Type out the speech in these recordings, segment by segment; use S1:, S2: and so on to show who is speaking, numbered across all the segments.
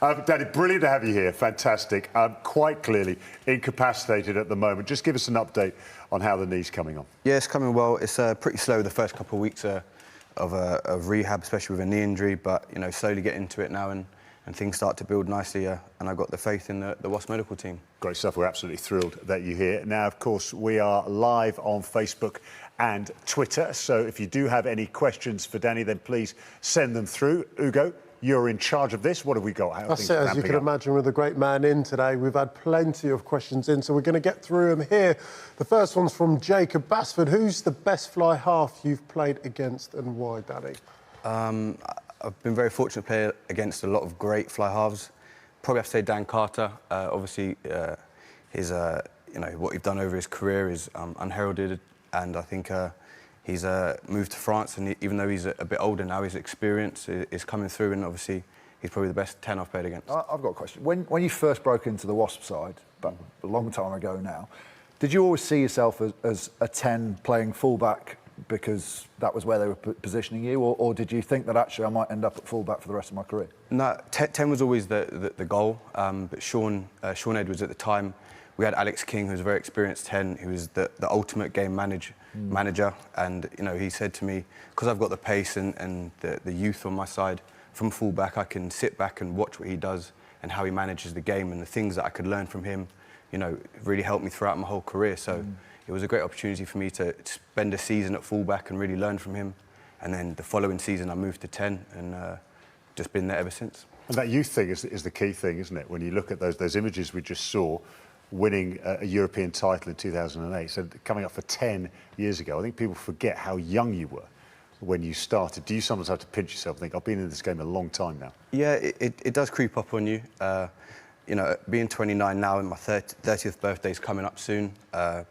S1: Danny, brilliant to have you here. Fantastic. Quite clearly incapacitated at the moment. Just give us an update on how the knee's coming on.
S2: Yeah, it's coming well. It's pretty slow the first couple of weeks of rehab, especially with a knee injury, but, you know, slowly get into it now and things start to build nicely, and I've got the faith in the Wasps medical team. Great stuff.
S1: We're absolutely thrilled that you're here. Now, of course, we are live on Facebook and Twitter, so if you do have any questions for Danny, then please send them through. Ugo, you're in charge of this. What have we got?
S3: That's it, as you can imagine, with a great man in today, we've had plenty of questions in, so we're going to get through them here. The first one's from Jacob Basford. Who's the best fly half you've played against and why, Danny?
S2: I've been very fortunate to play against a lot of great fly halves. Probably have to say Dan Carter. Obviously, his you know, what he's done over his career is unheralded, and I think he's moved to France, and even though he's a bit older now, his experience is coming through, and obviously he's probably the best 10 I've played against.
S4: I've got a question. When you first broke into the Wasp side, but a long time ago now, did you always see yourself as a 10 playing fullback because that was where they were positioning you, or did you think that actually I might end up at fullback for the rest of my career?
S2: No, 10 was always the goal, but Sean Edwards at the time, we had Alex King, who was a very experienced 10, who was the ultimate game manager, and you know, he said to me, because I've got the pace and the youth on my side, from fullback I can sit back and watch what he does and how he manages the game, and the things that I could learn from him, you know, really helped me throughout my whole career. So it was a great opportunity for me to spend a season at fullback and really learn from him. And then the following season I moved to 10 and just been there ever since.
S1: And that youth thing is the key thing, isn't it? When you look at those images we just saw, winning a European title in 2008, so coming up for 10 years ago, I think people forget how young you were when you started. Do you sometimes have to pinch yourself and think, I've been in this game a long time now?
S2: Yeah, it does creep up on you. You know, being 29 now and my 30th birthday's coming up soon, I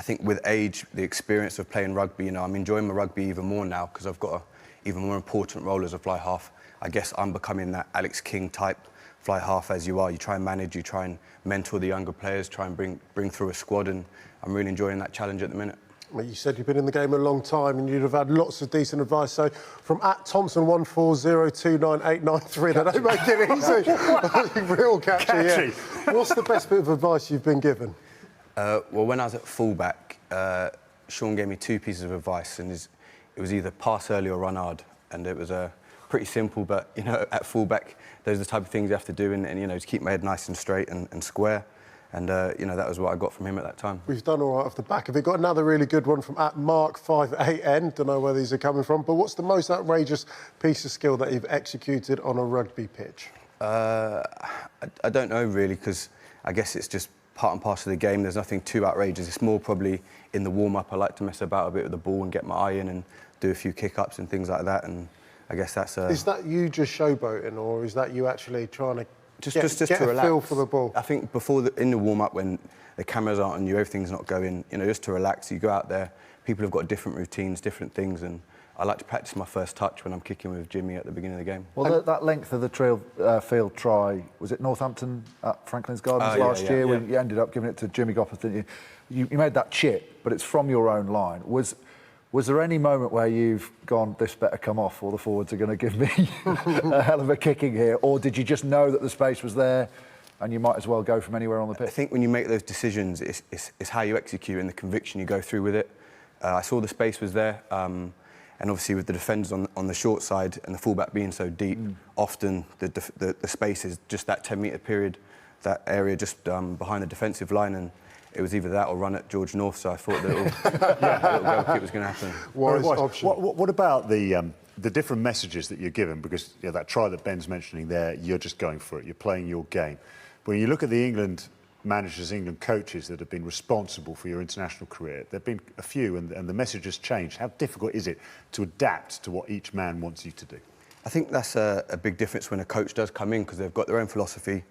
S2: think with age, the experience of playing rugby, you know, I'm enjoying my rugby even more now because I've got an even more important role as a fly half. I guess I'm becoming that Alex King type fly half as you are. You try and manage, you try and mentor the younger players, try and bring through a squad, and I'm really enjoying that challenge at the minute.
S3: Well, you said you've been in the game a long time and you'd have had lots of decent advice. So from @Thompson140298993, they don't make it easy. Real catchy, yeah. What's the best bit of advice you've been given?
S2: Well, when I was at fullback, Sean gave me 2 pieces of advice, and it was either pass early or run hard. And it was pretty simple, but, you know, at fullback, those are the type of things you have to do, and you know, to keep my head nice and straight and square. And, you know, that was what I got from him at that time.
S3: We've done all right off the back of it. Got another really good one from @Mark58N. Don't know where these are coming from, but what's the most outrageous piece of skill that you've executed on a rugby pitch?
S2: I don't know, really, because I guess it's just part and parcel of the game. There's nothing too outrageous. It's more probably in the warm-up. I like to mess about a bit with the ball and get my eye in and do a few kick-ups and things like that, and I guess that's...
S3: Is that you just showboating, or is that you actually trying to
S2: just
S3: get
S2: to
S3: a
S2: relax.
S3: feel for the ball?
S2: I think in the warm-up, when the cameras aren't on you, everything's not going, you know, just to relax. You go out there, people have got different routines, different things, and I like to practice my first touch when I'm kicking with Jimmy at the beginning of the game.
S4: Well, that length of the field try, was it Northampton at Franklin's Gardens last year when you ended up giving it to Jimmy Gopperth, didn't you? You made that chip, but it's from your own line. Was there any moment where you've gone, this better come off, or the forwards are going to give me a hell of a kicking here? Or did you just know that the space was there and you might as well go from anywhere on the pitch?
S2: I think when you make those decisions, it's how you execute and the conviction you go through with it. I saw the space was there, and obviously with the defenders on the short side and the fullback being so deep, often the space is just that 10-metre period, that area just behind the defensive line, and it was either that or run at George North, so I thought that little goal kick was going to happen.
S1: What about the different messages that you're given? Because, you know, that try that Ben's mentioning there, you're just going for it, you're playing your game. When you look at the England managers, England coaches that have been responsible for your international career, there have been a few, and the message has changed. How difficult is it to adapt to what each man wants you to do?
S2: I think that's a big difference when a coach does come in, because they've got their own philosophy,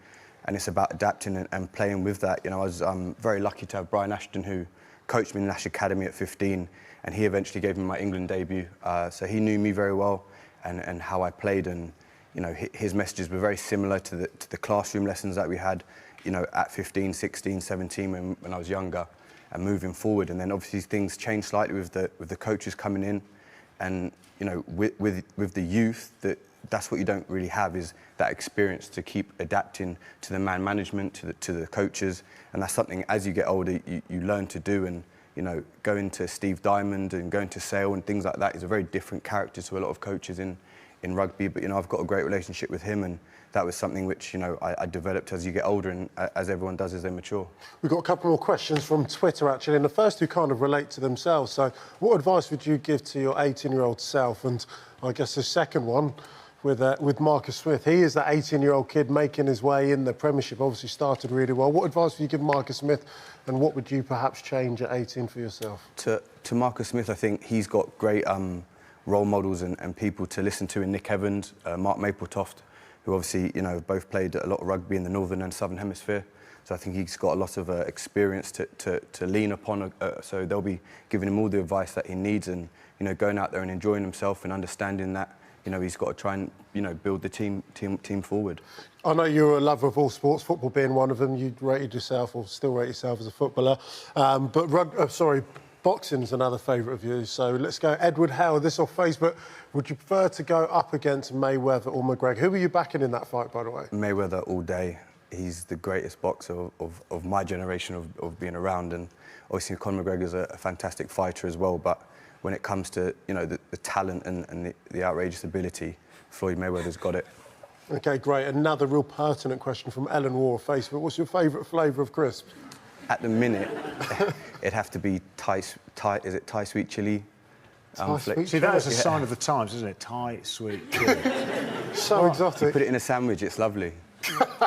S2: and it's about adapting and playing with that. You know, I was very lucky to have Brian Ashton, who coached me in the Nash Academy at 15, and he eventually gave me my England debut. So he knew me very well and how I played, and you know, his messages were very similar to the classroom lessons that we had, you know, at 15, 16, 17 when I was younger, and moving forward. And then obviously things changed slightly with the coaches coming in, and you know, with the youth, that that's what you don't really have, is that experience to keep adapting to the man management, to the coaches, and that's something as you get older you learn to do. And you know, going to Steve Diamond and going to Sale and things like that is a very different character to a lot of coaches in rugby. But you know, I've got a great relationship with him, and that was something which, you know, I developed as you get older and as everyone does as they mature.
S3: We've got a couple more questions from Twitter, actually, and the first two kind of relate to themselves. So what advice would you give to your 18-year-old self? And I guess the second one with Marcus Smith. He is that 18-year-old kid making his way in the Premiership, obviously started really well. What advice would you give Marcus Smith, and what would you perhaps change at 18 for yourself?
S2: To Marcus Smith, I think he's got great role models and people to listen to in Nick Evans, Mark Mapletoft, who obviously, you know, both played a lot of rugby in the Northern and Southern Hemisphere. So I think he's got a lot of experience to lean upon. So they'll be giving him all the advice that he needs, and, you know, going out there and enjoying himself and understanding that, you know, he's got to try and, you know, build the team forward. I
S3: know you're a lover of all sports, football being one of them. You rated yourself, or still rate yourself, as a footballer. Boxing's another favourite of yours. So let's go. Edward Hale, this off Facebook. Would you prefer to go up against Mayweather or McGregor? Who were you backing in that fight, by the way?
S2: Mayweather all day. He's the greatest boxer of my generation of being around, and obviously Conor McGregor's a fantastic fighter as well. But when it comes to, you know, the talent and the outrageous ability, Floyd Mayweather's got it.
S3: OK, great. Another real pertinent question from Ellen Ward of Facebook. What's your favourite flavour of crisps?
S2: At the minute, it'd have to be Thai sweet chili.
S1: See, that is a sign of the times, isn't it? Thai sweet chili.
S3: So exotic.
S2: You put it in a sandwich, it's lovely.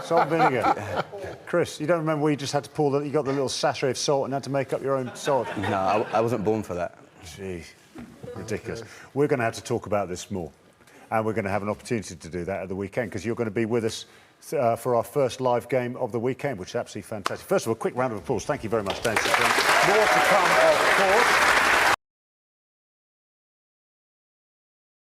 S1: Salt and vinegar. Chris, you don't remember where you just had to pour you got the little sachet of salt and had to make up your own salt?
S2: No, I wasn't born for that.
S1: Gee, ridiculous. We're going to have to talk about this more, and we're going to have an opportunity to do that at the weekend, because you're going to be with us for our first live game of the weekend, which is absolutely fantastic. First of all, a quick round of applause. Thank you very much, Danny Cipriani. More to come, of course.